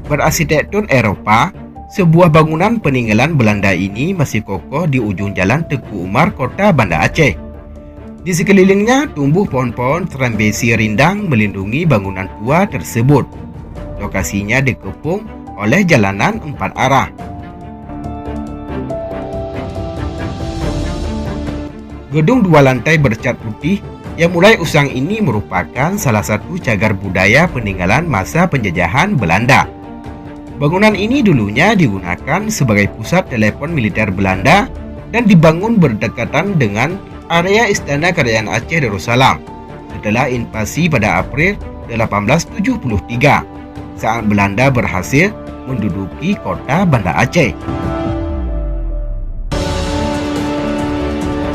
Berarsitektur Eropa, sebuah bangunan peninggalan Belanda ini masih kokoh di ujung jalan Teguh Umar, kota Banda Aceh. Di sekelilingnya tumbuh pohon-pohon trambesi rindang melindungi bangunan tua tersebut. Lokasinya dikepung oleh jalanan 4 arah. Gedung 2 lantai bercat putih yang mulai usang ini merupakan salah satu cagar budaya peninggalan masa penjajahan Belanda. Bangunan ini dulunya digunakan sebagai pusat telepon militer Belanda dan dibangun berdekatan dengan area Istana Kerajaan Aceh Darussalam setelah invasi pada April 1873 saat Belanda berhasil menduduki kota Banda Aceh.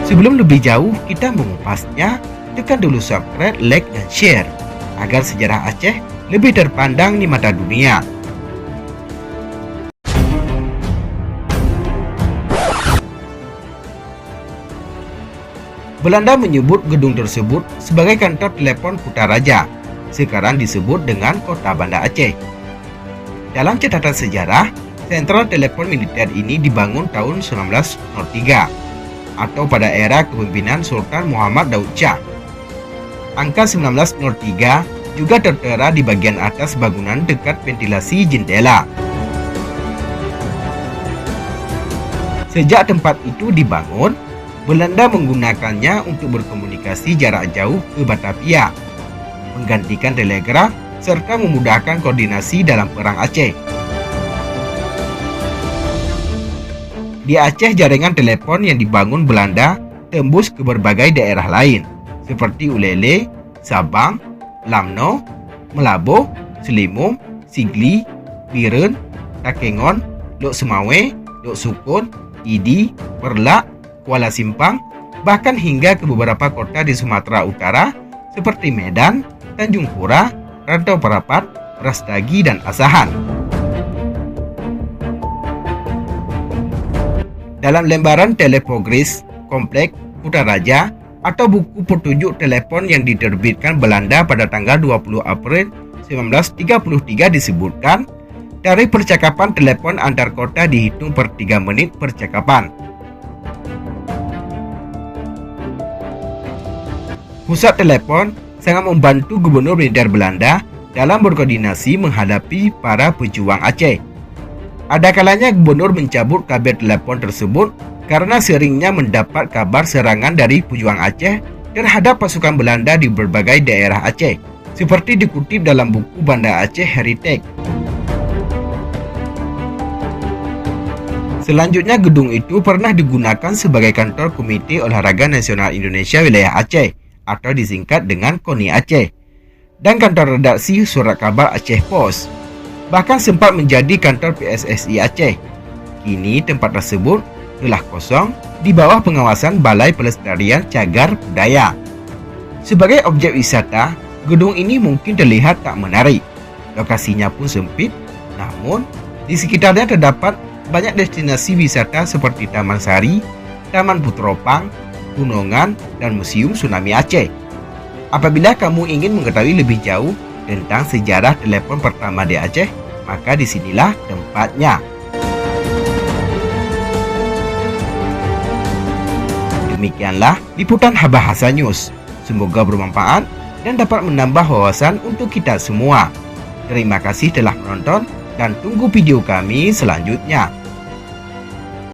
Sebelum lebih jauh kita mengupasnya, tekan dulu subscribe, like, dan share agar sejarah Aceh lebih terpandang di mata dunia. Belanda menyebut gedung tersebut sebagai kantor telepon Kutaraja, sekarang disebut dengan Kota Banda Aceh. Dalam catatan sejarah, sentral telepon militer ini dibangun tahun 1903 atau pada era kepemimpinan Sultan Muhammad Daud Shah. Angka 1903 juga tertera di bagian atas bangunan dekat ventilasi jendela. Sejak tempat itu dibangun, Belanda menggunakannya untuk berkomunikasi jarak jauh ke Batavia, menggantikan telegraf, serta memudahkan koordinasi dalam Perang Aceh. Di Aceh, jaringan telepon yang dibangun Belanda tembus ke berbagai daerah lain, seperti Ulele, Sabang, Lamno, Melabo, Selimum, Sigli, Biren, Takengon, Lok Semawe, Lok Sukun, Idi, Perlak, Kuala Simpang, bahkan hingga ke beberapa kota di Sumatera Utara seperti Medan, Tanjung Pura, Rantau Perapat, Rastagi, dan Asahan. Dalam lembaran Telepogris Kompleks Kutaraja atau buku petunjuk telepon yang diterbitkan Belanda pada tanggal 20 April 1933 disebutkan, dari percakapan telepon antar kota dihitung per 3 menit percakapan. Pusat telepon sangat membantu Gubernur Militer Belanda dalam berkoordinasi menghadapi para pejuang Aceh. Ada kalanya Gubernur mencabut kabel telepon tersebut karena seringnya mendapat kabar serangan dari pejuang Aceh terhadap pasukan Belanda di berbagai daerah Aceh, seperti dikutip dalam buku Banda Aceh Heritage. Selanjutnya, gedung itu pernah digunakan sebagai kantor Komite Olahraga Nasional Indonesia Wilayah Aceh atau disingkat dengan KONI Aceh, dan kantor redaksi Surat Kabar Aceh Post. Bahkan sempat menjadi kantor PSSI Aceh. Kini tempat tersebut telah kosong di bawah pengawasan Balai Pelestarian Cagar Budaya. Sebagai objek wisata, gedung ini mungkin terlihat tak menarik. Lokasinya pun sempit, namun di sekitarnya terdapat banyak destinasi wisata seperti Taman Sari, Taman Putropang, Gunungan, dan Museum Tsunami Aceh. Apabila kamu ingin mengetahui lebih jauh tentang sejarah telepon pertama di Aceh, maka disinilah tempatnya. Demikianlah liputan Bahasa News. Semoga bermanfaat dan dapat menambah wawasan untuk kita semua. Terima kasih telah menonton dan tunggu video kami selanjutnya.